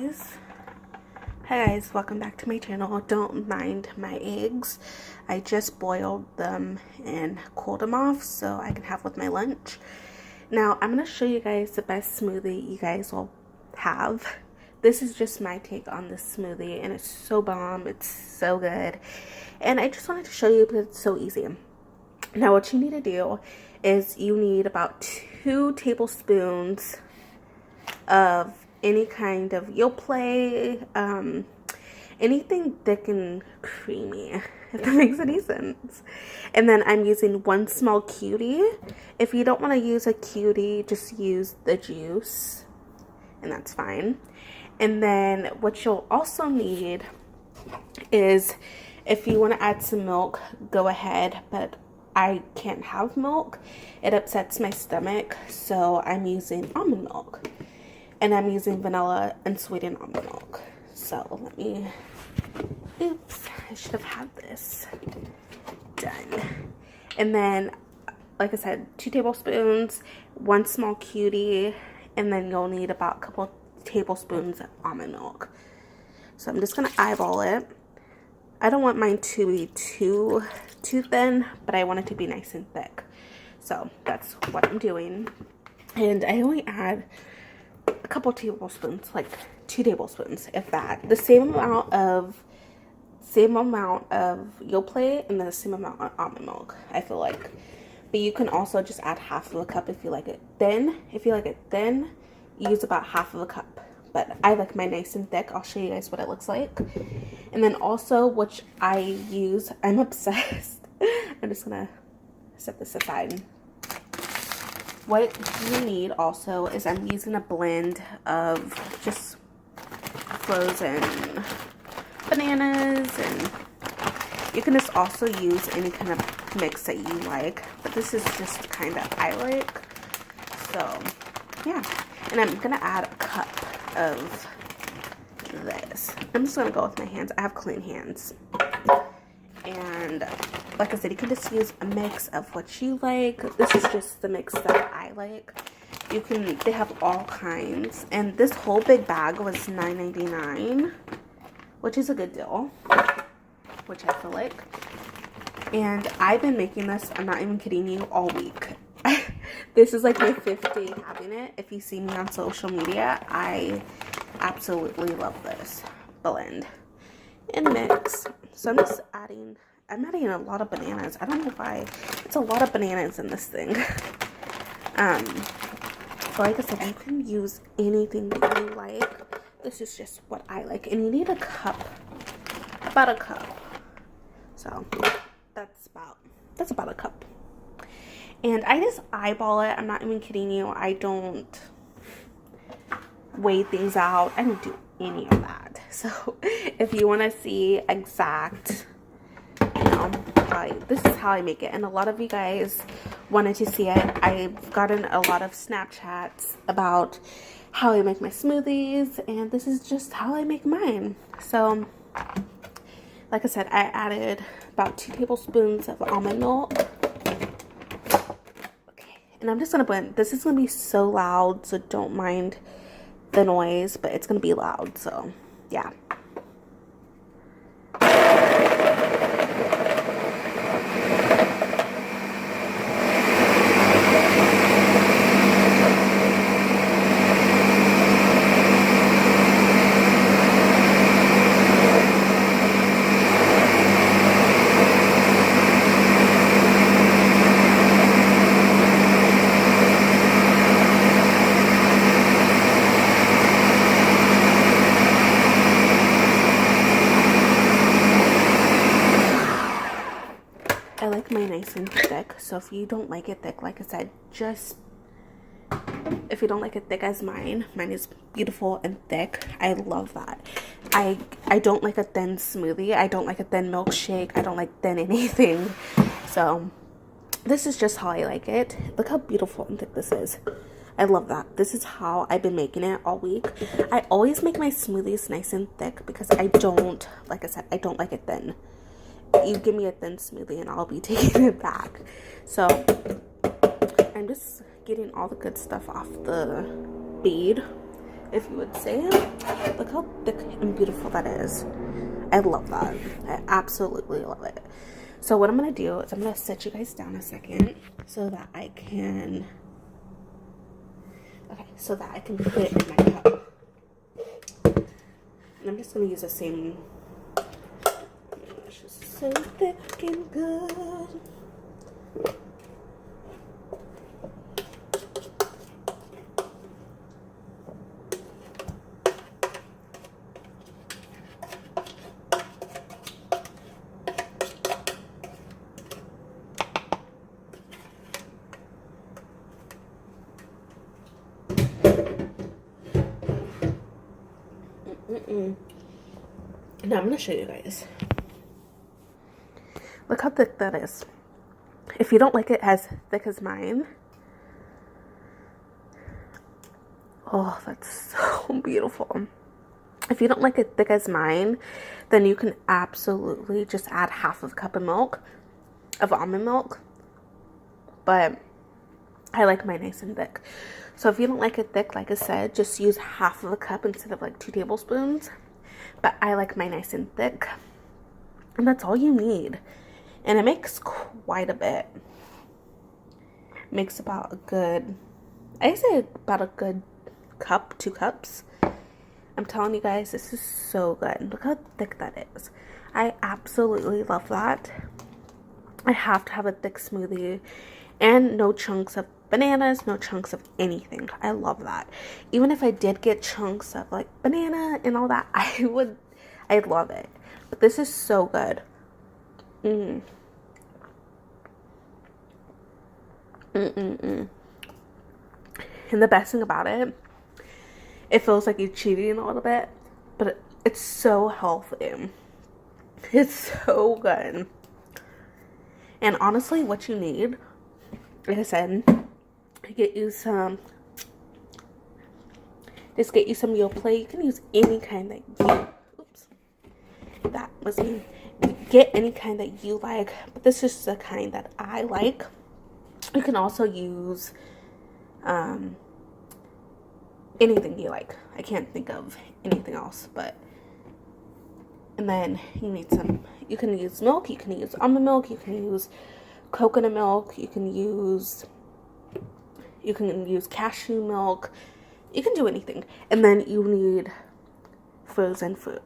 Hi guys, welcome back to my channel. Don't mind my eggs. I just boiled them and cooled them off so I can have with my lunch. Now I'm going to show you guys the best smoothie you guys will have. This is just my take on this smoothie and it's so bomb. It's so good. And I just wanted to show you because it's so easy. Now what you need to do is you need about 2 tablespoons of any kind of, you'll play anything thick and creamy, if that makes any sense. And then I'm using 1 small cutie. If you don't want to use a cutie, just use the juice and that's fine. And then what you'll also need is, if you want to add some milk, go ahead, but I can't have milk. It upsets my stomach, so I'm using almond milk. And I'm using vanilla and sweetened almond milk. So let me, oops, I should have had this done. And then, like I said, 2 tablespoons, 1 small cutie, and then you'll need about a couple tablespoons of almond milk. So I'm just gonna eyeball it. I don't want mine to be too thin, but I want it to be nice and thick. So that's what I'm doing. And I only add a couple tablespoons, like 2 tablespoons, if that. The same amount of Yoplait and the same amount of almond milk, I feel like. But you can also just add half of a cup if you like it thin. If you like it thin, use about half of a cup. But I like mine nice and thick. I'll show you guys what it looks like. And then also, which I use, I'm obsessed. I'm just gonna set this aside. What you need also is, I'm using a blend of just frozen bananas, and you can just also use any kind of mix that you like, but this is just kind of I like. So yeah, and I'm gonna add a cup of this. I'm just gonna go with my hands. I have clean hands. And like I said, you can just use a mix of what you like. This is just the mix that I like. You can, they have all kinds. And this whole big bag was $9.99, which is a good deal, which I feel like. And I've been making this, I'm not even kidding you, all week. This is like my 5th day having it. If you see me on social media, I absolutely love this blend and mix. So I'm adding a lot of bananas. I don't know why. It's a lot of bananas in this thing. But like I said, you can use anything that you like. This is just what I like. And you need a cup. About a cup. So that's about a cup. And I just eyeball it. I'm not even kidding you. I don't weigh things out. I don't do any of that. So if you want to see exact, you know, this is how I make it. And a lot of you guys wanted to see it. I've gotten a lot of Snapchats about how I make my smoothies, and this is just how I make mine. So like I said, I added about 2 tablespoons of almond milk. Okay, and I'm just gonna blend. This is gonna be so loud, so don't mind the noise, but it's gonna be loud, so yeah. I like mine nice and thick, so if you don't like it thick, like I said, if you don't like it thick as mine is beautiful and thick. I love that. I don't like a thin smoothie. I don't like a thin milkshake. I don't like thin anything. So this is just how I like it. Look how beautiful and thick this is. I love that. This is how I've been making it all week. I always make my smoothies nice and thick because I don't, like I said, I don't like it thin. You give me a thin smoothie and I'll be taking it back. So I'm just getting all the good stuff off the bead. if you would say. Look how thick and beautiful that is. I love that. I absolutely love it. So what I'm going to do is I'm going to set you guys down a second so that I can, put it in my cup. And I'm just going to use the same, it's just so thick and good. Now I'm going to show you guys. Look how thick that is. If you don't like it as thick as mine, oh, that's so beautiful. If you don't like it thick as mine, then you can absolutely just add half of a cup of milk, of almond milk. But I like mine nice and thick. So if you don't like it thick, like I said, just use half of a cup instead of like 2 tablespoons. But I like mine nice and thick. And that's all you need. And it makes quite a bit. It makes about a good, I say about a good cup, 2 cups. I'm telling you guys, this is so good. Look how thick that is. I absolutely love that. I have to have a thick smoothie. And no chunks of bananas, no chunks of anything. I love that. Even if I did get chunks of like banana and all that, I'd love it. But this is so good. And the best thing about it, it feels like you're cheating a little bit, but it's so healthy. It's so good. And honestly, what you need, like I said, get you some Yoplait. You can use any kind that you, that was me. Get any kind that you like, but this is the kind that I like. You can also use anything you like. I can't think of anything else, but, and then you need some, you can use milk, you can use almond milk, you can use coconut milk, you can use cashew milk, you can do anything. And then you need frozen fruit.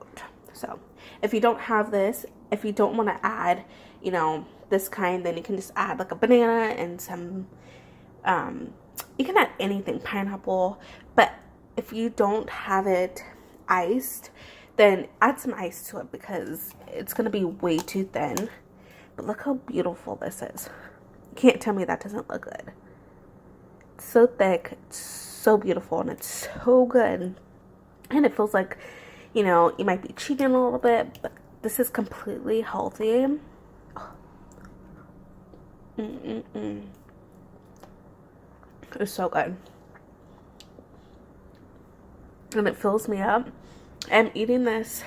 So if you don't have this, if you don't want to add, you know, this kind, then you can just add like a banana and some, you can add anything, pineapple. But if you don't have it iced, then add some ice to it because it's going to be way too thin. But look how beautiful this is. You can't tell me that doesn't look good. It's so thick, it's so beautiful, and it's so good. And it feels like, you know, you might be cheating a little bit, but this is completely healthy. It's so good. And it fills me up. I'm eating this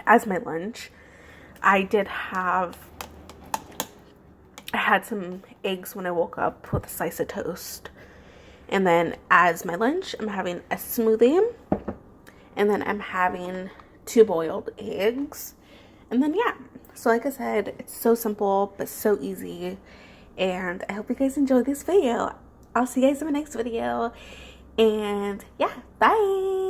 as my lunch. I had some eggs when I woke up with a slice of toast. And then as my lunch, I'm having a smoothie. And then I'm having 2 boiled eggs. And then, yeah. So like I said, it's so simple, but so easy. And I hope you guys enjoyed this video. I'll see you guys in my next video. And yeah, bye.